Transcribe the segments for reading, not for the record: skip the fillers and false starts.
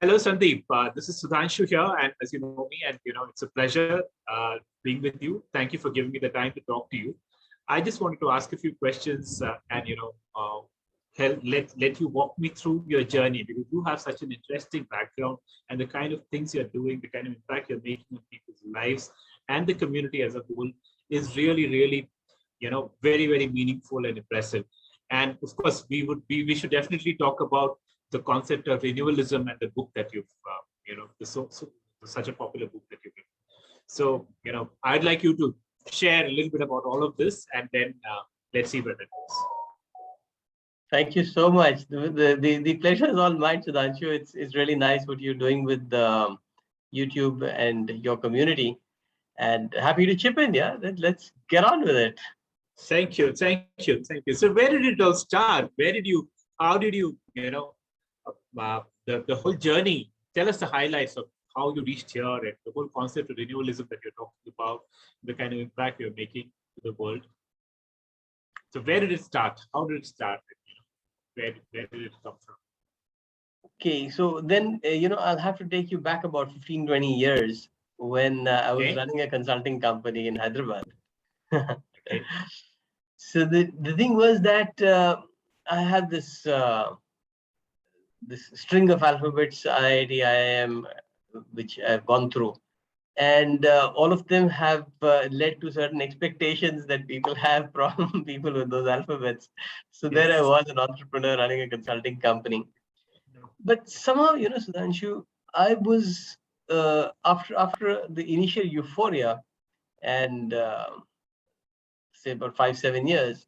Hello, Sandeep. This is Sudhanshu here, and as you know me, and it's a pleasure being with you. Thank you for giving me the time to talk to you. I just wanted to ask a few questions, and let you walk me through your journey, because you have such an interesting background, and the kind of things you're doing, the kind of impact you're making on people's lives and the community as a whole is really, really, very, very meaningful and impressive. And of course, we should definitely talk about the concept of renewalism and the book that you've, such a popular book that you've written. So, I'd like you to share a little bit about all of this, and then let's see where that goes. Thank you so much. The pleasure is all mine, Sudhanshu. It's really nice what you're doing with YouTube and your community, and happy to chip in. Yeah, let's get on with it. Thank you. So where did it all start? How did you, the whole journey? Tell us the highlights of how you reached here and the whole concept of renewalism that you're talking about, the kind of impact you're making to the world. So where did it start? How did it start? Where did it come from? Okay, so then, I'll have to take you back about 15, 20 years when I was running a consulting company in Hyderabad. Okay. So the thing was that I had this string of alphabets, IIT, IIM, which I've gone through. And all of them have led to certain expectations that people have from people with those alphabets. So there I was, an entrepreneur running a consulting company. But somehow, Sudhanshu, I was, after the initial euphoria and say about 5-7 years,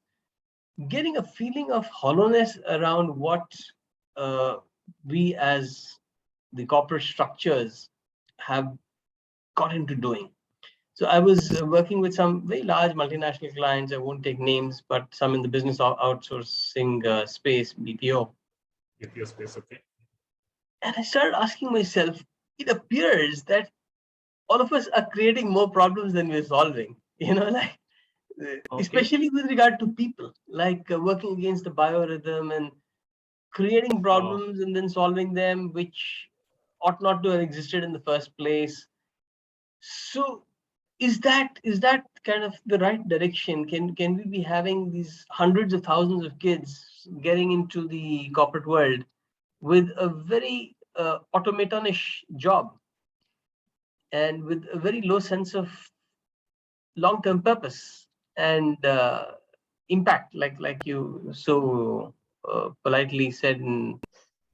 getting a feeling of hollowness around what we as the corporate structures have got into doing. So I was working with some very large multinational clients. I won't take names, but some in the business outsourcing space, BPO. BPO space, okay. And I started asking myself, it appears that all of us are creating more problems than we're solving, especially with regard to people, working against the biorhythm and creating problems and then solving them, which ought not to have existed in the first place. So is that kind of the right direction? Can we be having these hundreds of thousands of kids getting into the corporate world with a very automatonish job and with a very low sense of long-term purpose and impact, like you so politely said in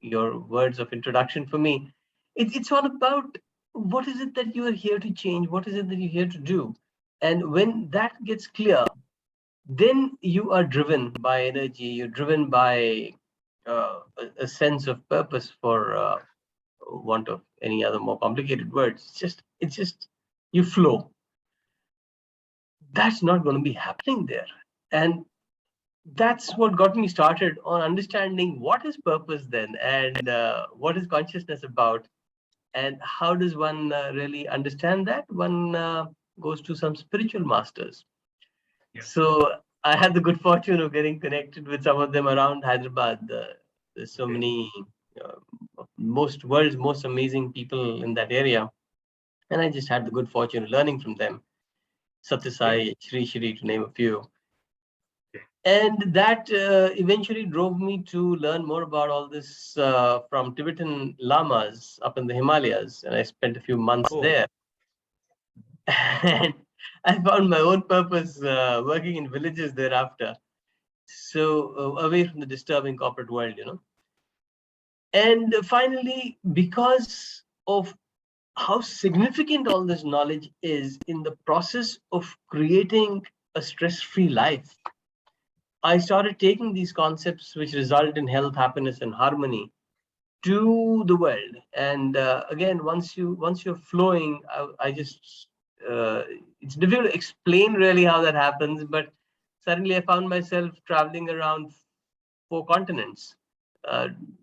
your words of introduction for me? It's all about what is it that you are here to change? What is it that you're here to do? And when that gets clear, then you are driven by energy. You're driven by a sense of purpose, for want of any other more complicated words. It's just you flow. That's not going to be happening there. And that's what got me started on understanding what is purpose then, and what is consciousness about, and how does one really understand that? One goes to some spiritual masters. Yes. So I had the good fortune of getting connected with some of them around Hyderabad. There's so many world's most amazing people in that area, and I just had the good fortune of learning from them. Satyasai, Shri, to name a few. And that eventually drove me to learn more about all this from Tibetan lamas up in the Himalayas. And I spent a few months there. And I found my own purpose working in villages thereafter. So away from the disturbing corporate world, And finally, because of how significant all this knowledge is in the process of creating a stress-free life, I started taking these concepts which result in health, happiness, and harmony to the world. And again, once you're flowing, I just it's difficult to explain really how that happens, but suddenly I found myself traveling around 4 continents,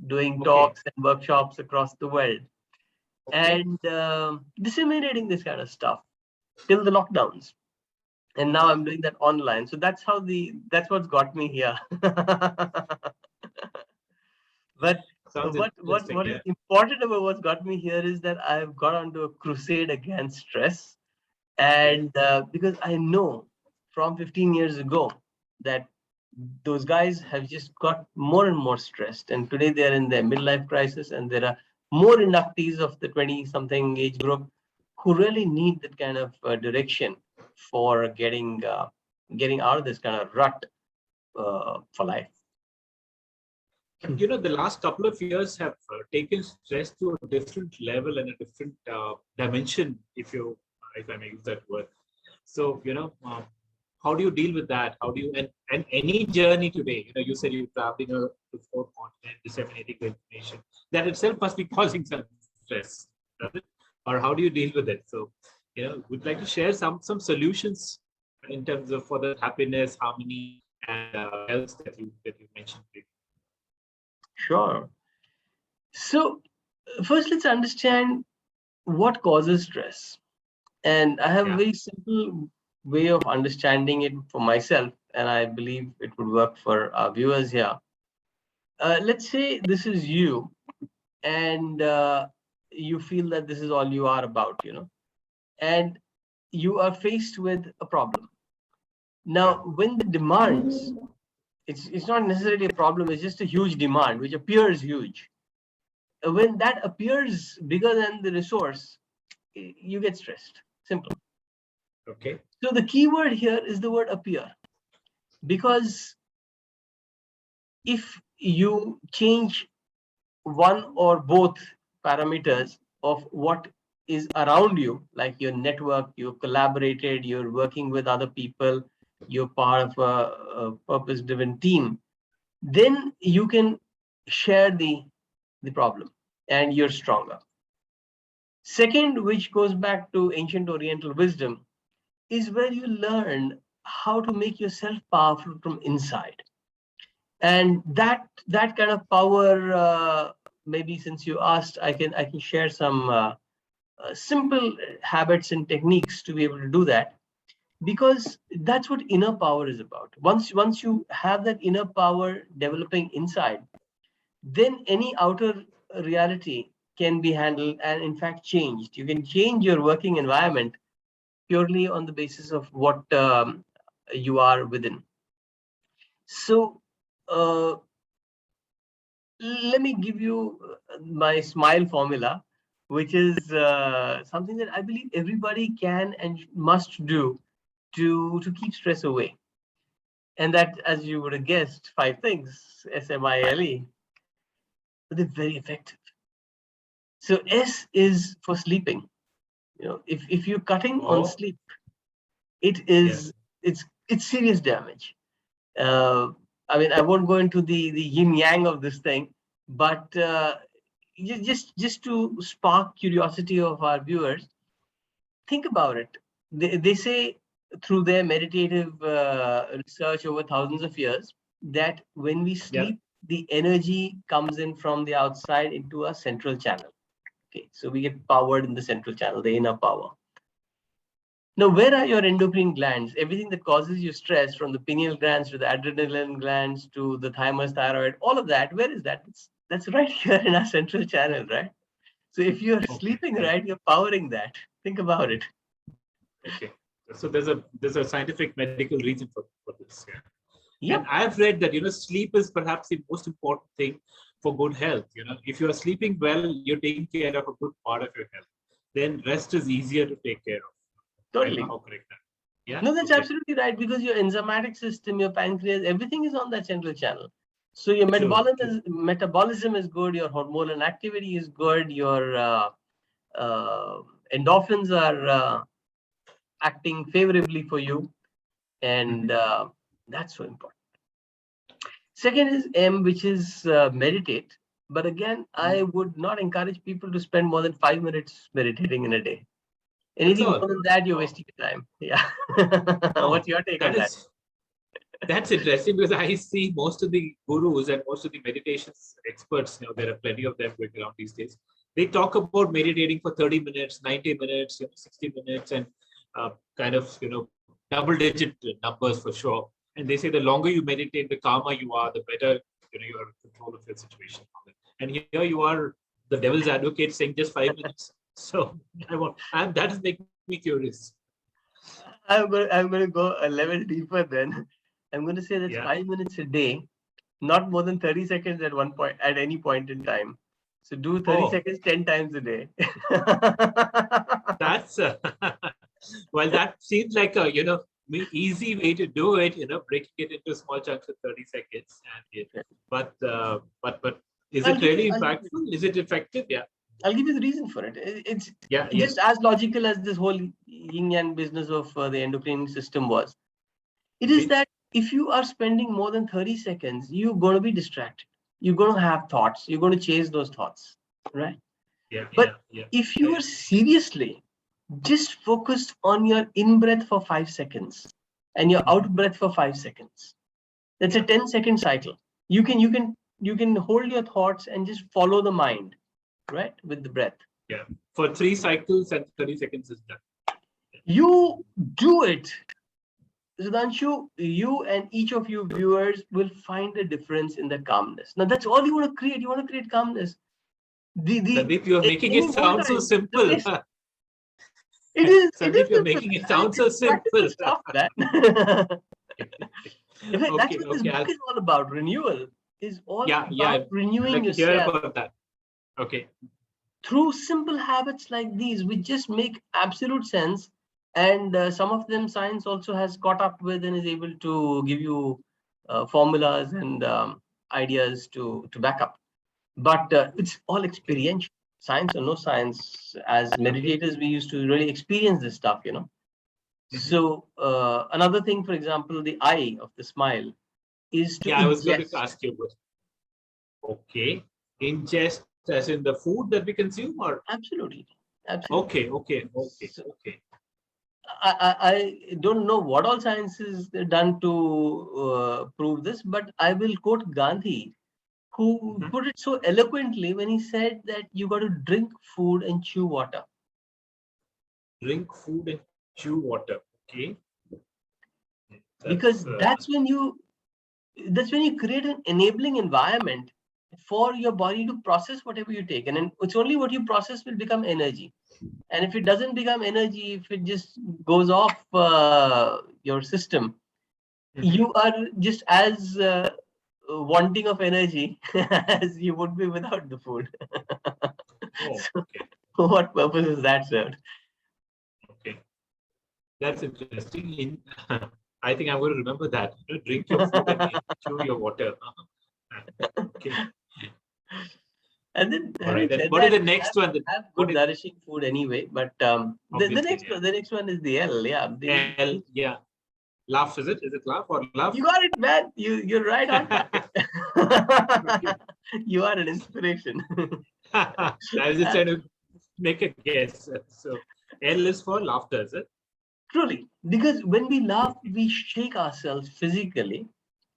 doing talks and workshops across the world, and disseminating this kind of stuff till the lockdowns. And now I'm doing that online. So that's what's got me here. But Sounds interesting. What is Yeah. important about what's got me here is that I've got onto a crusade against stress. Okay. And because I know from 15 years ago that those guys have just got more and more stressed. And today they're in their midlife crisis, and there are more inductees of the 20 something age group who really need that kind of direction for getting out of this kind of rut for life. But the last couple of years have taken stress to a different level and a different dimension, if I may use that word. So, how do you deal with that? How do you, and any journey today, you said you're traveling to four continents, disseminating the information, that itself must be causing some stress, does it? Or how do you deal with it? So, we'd like to share some solutions in terms of for the happiness, harmony, and health that you mentioned previously. Sure. So first, let's understand what causes stress. And I have a Yeah. very simple way of understanding it for myself, and I believe it would work for our viewers here. Let's say this is you, and you feel that this is all you are about, and you are faced with a problem. Yeah. Now, when the demands, it's not necessarily a problem, it's just a huge demand, which appears huge. When that appears bigger than the resource, you get stressed. Simple. Okay. So the key word here is the word appear, because if you change one or both parameters of what is around you, like your network, you've collaborated, you're working with other people, you're part of a purpose-driven team, then you can share the problem and you're stronger. Second, which goes back to ancient Oriental wisdom, is where you learn how to make yourself powerful from inside. And that kind of power, maybe since you asked, I can share some simple habits and techniques to be able to do that, because that's what inner power is about. Once you have that inner power developing inside, then any outer reality can be handled and in fact changed. You can change your working environment purely on the basis of what you are within. So let me give you my smile formula, which is something that I believe everybody can and must do to keep stress away. And that, as you would have guessed, 5 things, SMILE, but they're very effective. So S is for sleeping. If you're cutting on sleep, it is it's serious damage. I mean, I won't go into the yin yang of this thing, but just to spark curiosity of our viewers, think about it. They say through their meditative research over thousands of years that when we sleep, the energy comes in from the outside into a central channel. Okay, so we get powered in the central channel, the inner power. Now, where are your endocrine glands? Everything that causes you stress, from the pineal glands to the adrenaline glands to the thymus, thyroid, all of that, where is that? That's right here in our central channel, right? So if you're sleeping right, you're powering that. Think about it. Okay. So there's a scientific medical reason for this. Yeah. Yep. And I've read that sleep is perhaps the most important thing for good health. If you are sleeping well, you're taking care of a good part of your health. Then rest is easier to take care of. Totally. I don't know how correct that. Yeah. No, that's absolutely right, because your enzymatic system, your pancreas, everything is on that central channel. So your metabolism is good, your hormonal activity is good, your endorphins are acting favorably for you, and that's so important. Second is M, which is meditate. But again, I would not encourage people to spend more than 5 minutes meditating in a day. Anything more than that, you're wasting your time. Yeah. What's your take on that? That's interesting, because I see most of the gurus and most of the meditation experts, there are plenty of them going around these days. They talk about meditating for 30 minutes, 90 minutes, 60 minutes, and kind of, double-digit numbers for sure. And they say the longer you meditate, the calmer you are, the better you are in control of your situation. And here you are, the devil's advocate, saying just 5 minutes. So that is making me curious. I'm going to go a level deeper then. I'm going to say that's 5 minutes a day, not more than 30 seconds at one point, at any point in time. So do 30 seconds 10 times a day. That's well, that seems like a easy way to do it. Breaking it into small chunks of 30 seconds. But is it really impactful? Is it effective? Yeah. I'll give you the reason for it. It's just as logical as this whole yin yang business of the endocrine system was. It is that if you are spending more than 30 seconds, you're going to be distracted. You're going to have thoughts. You're going to chase those thoughts, right? But if you are seriously just focused on your in-breath for 5 seconds and your out-breath for 5 seconds, that's a 10-second cycle. You can hold your thoughts and just follow the mind, right, with the breath. Yeah, for 3 cycles and 30 seconds is done. You do it, Sudhanshu. You and each of you viewers will find a difference in the calmness. Now, that's all you want to create. You want to create calmness. Sandeep, you're making it sound so simple. It is. Sandeep, you're making it sound so simple. Stuff, man. In fact, that's what this book is all about. Renewal is all about renewing yourself. About that. Okay. Through simple habits like these, which just make absolute sense. And some of them science also has caught up with and is able to give you formulas and ideas to back up. But it's all experiential. Science or no science, as meditators, we used to really experience this stuff, So another thing, for example, the eye of the smile is to ingest. I was going to ask you. Okay. Ingest as in the food that we consume, or? Absolutely. Okay. So, I don't know what all science is done to prove this, but I will quote Gandhi, who put it so eloquently when he said that you got to drink food and chew water. Drink food and chew water. Okay. Because that's when you create an enabling environment for your body to process whatever you take, and it's only what you process will become energy. And if it doesn't become energy, if it just goes off your system, you are just as wanting of energy as you would be without the food. For what purpose is that served? Okay, that's interesting. I think I'm going to remember that. Drink your food and chew your water. Okay. And then, what is the next one? Have good nourishing food anyway. But the next one is the L. Yeah. L. Yeah. Laugh, is it? Is it laugh or love? You got it, man. You're right on target. You are an inspiration. I was just trying to make a guess. So L is for laughter, is it? Truly, because when we laugh, we shake ourselves physically,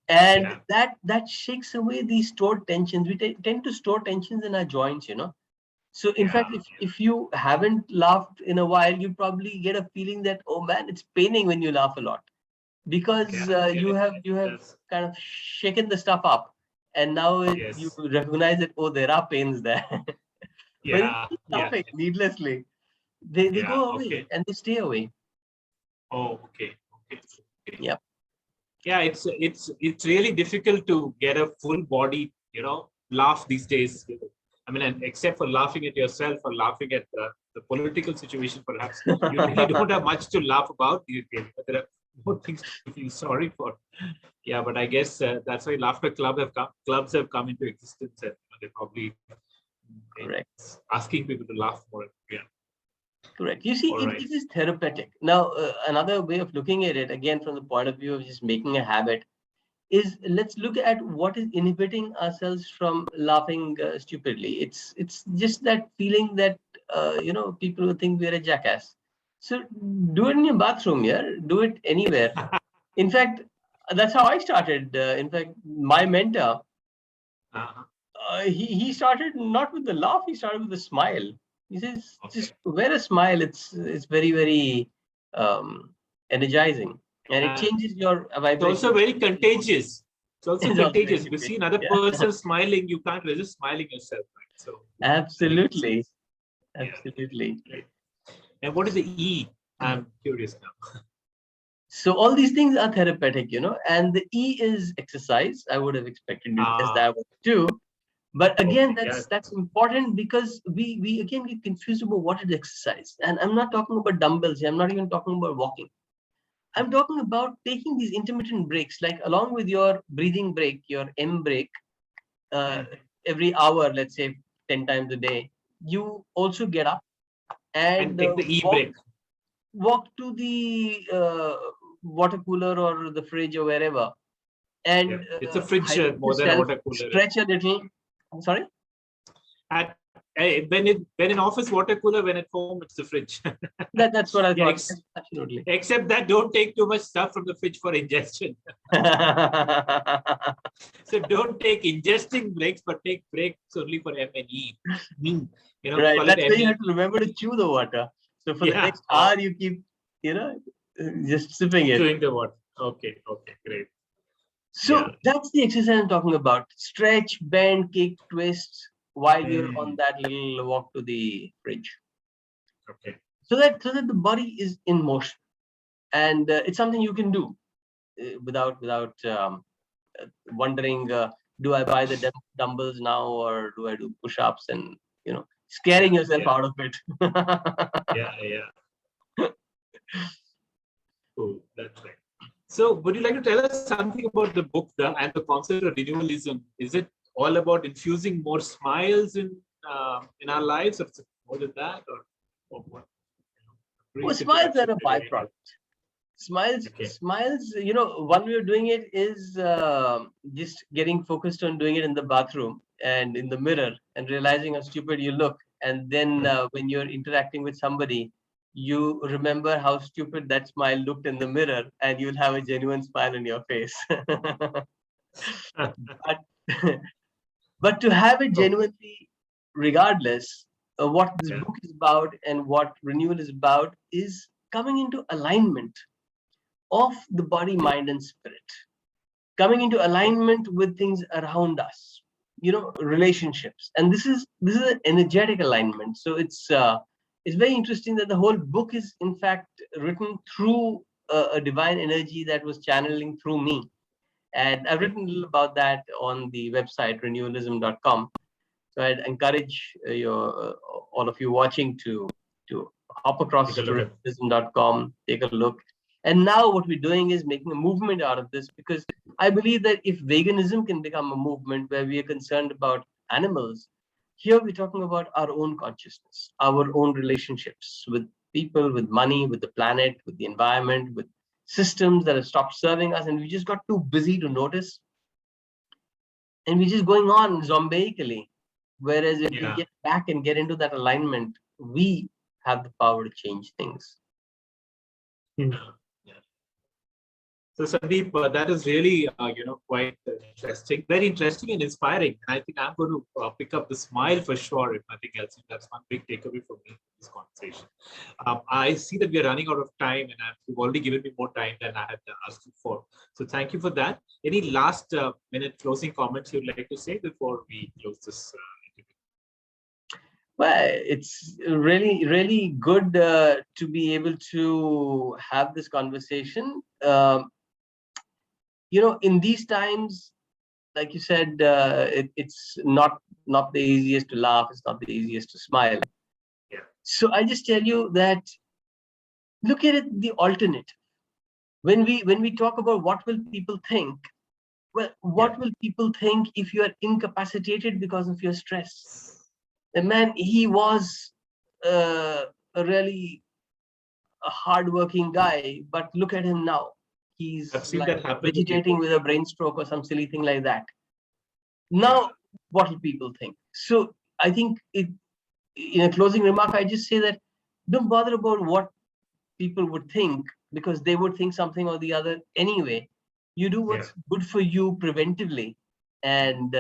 and that shakes away these stored tensions. We tend to store tensions in our joints, So in fact, if you haven't laughed in a while, you probably get a feeling that, oh man, it's paining when you laugh a lot. Because you have kind of shaken the stuff up, and now you recognize that, oh, there are pains there. When you keep laughing needlessly, they go away and they stay away. Oh, okay. Yeah. Yeah, it's really difficult to get a full body, laugh these days. I mean, and except for laughing at yourself or laughing at the political situation, perhaps you really don't have much to laugh about. There are more things to feel sorry for. Yeah, but I guess that's why laughter clubs have come into existence, and they're probably asking people to laugh more. Yeah. Correct. You see, it is therapeutic. Now, another way of looking at it, again, from the point of view of just making a habit, is let's look at what is inhibiting ourselves from laughing stupidly. It's just that feeling that, people will think we're a jackass. So do it in your bathroom, do it anywhere. In fact, that's how I started. In fact, my mentor, he started not with the laugh, he started with the smile. He says, just wear a smile. It's very, very energizing, and it changes your vibration. It's also very contagious. It's also It's also contagious. very If you see contagious. another Yeah. person smiling, you can't resist smiling yourself, right? So that makes Absolutely. sense. Yeah. Absolutely. Great. And what is the E? I'm curious now. So all these things are therapeutic, and the E is exercise. I would have expected you to guess Ah, that one too. But again, okay. Yeah. that's important because we again get confused about what is exercise. And I'm not talking about dumbbells here. I'm not even talking about walking. I'm talking about taking these intermittent breaks, like along with your breathing break, your M break, uh, Mhm. every hour, let's say 10 times a day. You also get up And and take the E walk break. to the water cooler or the fridge or wherever, Yeah. and It's a fridge hydrate more than a yourself, water cooler. stretch a little. I'm sorry. At when in office water cooler, when at home it's the fridge. That's what I Yeah. thought. Absolutely. Except that don't take too much stuff from the fridge for ingestion. So don't take ingesting breaks, but take breaks only for M and E. Mm. Right. Call it That's why you ME. have to remember to chew the water. So for the Yeah. next hour, you keep, just sipping it. Chewing the water. Okay. Okay. Great. So Yeah. that's the exercise I'm talking about. Stretch, bend, kick, twist while you're on Mm. that little walk to the fridge. Okay. So that the body is in motion, and it's something you can do without wondering, do I buy the dumbbells now or do I do push-ups, and Yeah. scaring yourself Yeah. out of it. Yeah. Yeah. Cool. That's right. So, would you like to tell us something about the book and the concept of renewalism? Is it all about infusing more smiles in our lives, or is it more than that, or what? Well, Brief smiles are introduction a today. byproduct. Smiles, Okay. smiles. One way of doing it is just getting focused on doing it in the bathroom and in the mirror and realizing how stupid you look. And then when you're interacting with somebody, you remember how stupid that smile looked in the mirror, and you'll have a genuine smile on your face. but but to have it Oh, genuinely, regardless of what this yeah. book is about and what renewal is about, is coming into alignment of the body, mind, and spirit, coming into alignment with things around us, relationships. And this is an energetic alignment. So it's very interesting that the whole book is in fact written through a divine energy that was channeling through me. And I've written a little about that on the website renewalism.com. So I'd encourage all of you watching to hop Take across a to look at. renewalism.com, take a look. And now what we're doing is making a movement out of this, because I believe that if veganism can become a movement where we are concerned about animals, here we're talking about our own consciousness, our own relationships with people, with money, with the planet, with the environment, with systems that have stopped serving us, and we just got too busy to notice, and we're just going on zombiacally. Whereas if we Yeah. get back and get into that alignment, we have the power to change things. Yeah. So Sandeep, that is really quite interesting, very interesting and inspiring. And I think I'm going to pick up the smile for sure, if nothing else. And that's one big takeaway for me in this conversation. I see that we are running out of time, and you've already given me more time than I had asked you for. So thank you for that. Any last minute closing comments you'd like to say before we close this interview? Well, it's really, really good to be able to have this conversation. In these times, like you said, it's not the easiest to laugh. It's not the easiest to smile. Yeah. So I just tell you that look at it the alternate. When we talk about what will people think, well, Yeah. what will people think if you are incapacitated because of your stress? The man, he was a really a hardworking guy, but look at him now. I've He's seen like that happen to vegetating people. with a brain stroke or some silly thing like that. Yeah. Now, what will people think? So I think in a closing remark, I just say that don't bother about what people would think, because they would think something or the other anyway. You do Yeah. what's good for you preventively, and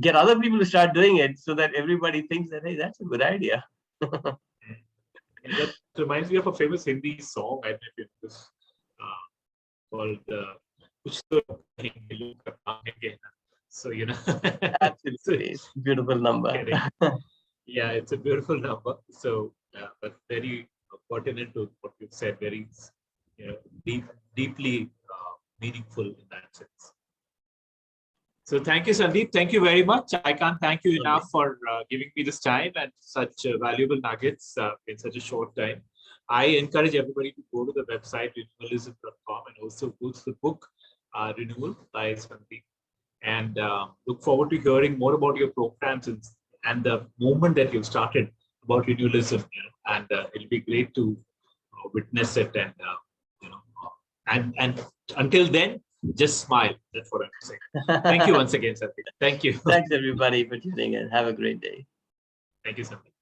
get other people to start doing it, so that everybody thinks that, hey, that's a good idea. And that reminds me of a famous Hindi song. I don't know if you know this, called कुछ तो कहेंगे लोग कमाएंगे ना. So so Absolutely. It's a beautiful number. kidding. Yeah, it's a beautiful number. So, but very pertinent to what you said. Very, deep, deeply meaningful in that sense. So, thank you, Sandeep. Thank you very much. I can't thank you enough for giving me this time and such valuable nuggets in such a short time. I encourage everybody to go to the website renewalism.com and also go to the book Renewal by Sandeep, and look forward to hearing more about your programs and the movement that you've started about renewalism. And it'll be great to witness it. And and until then, just smile. That's what I'm saying. Thank you once again, Sandeep. Thank you. Thanks everybody for tuning in. Have a great day. Thank you, Sandeep.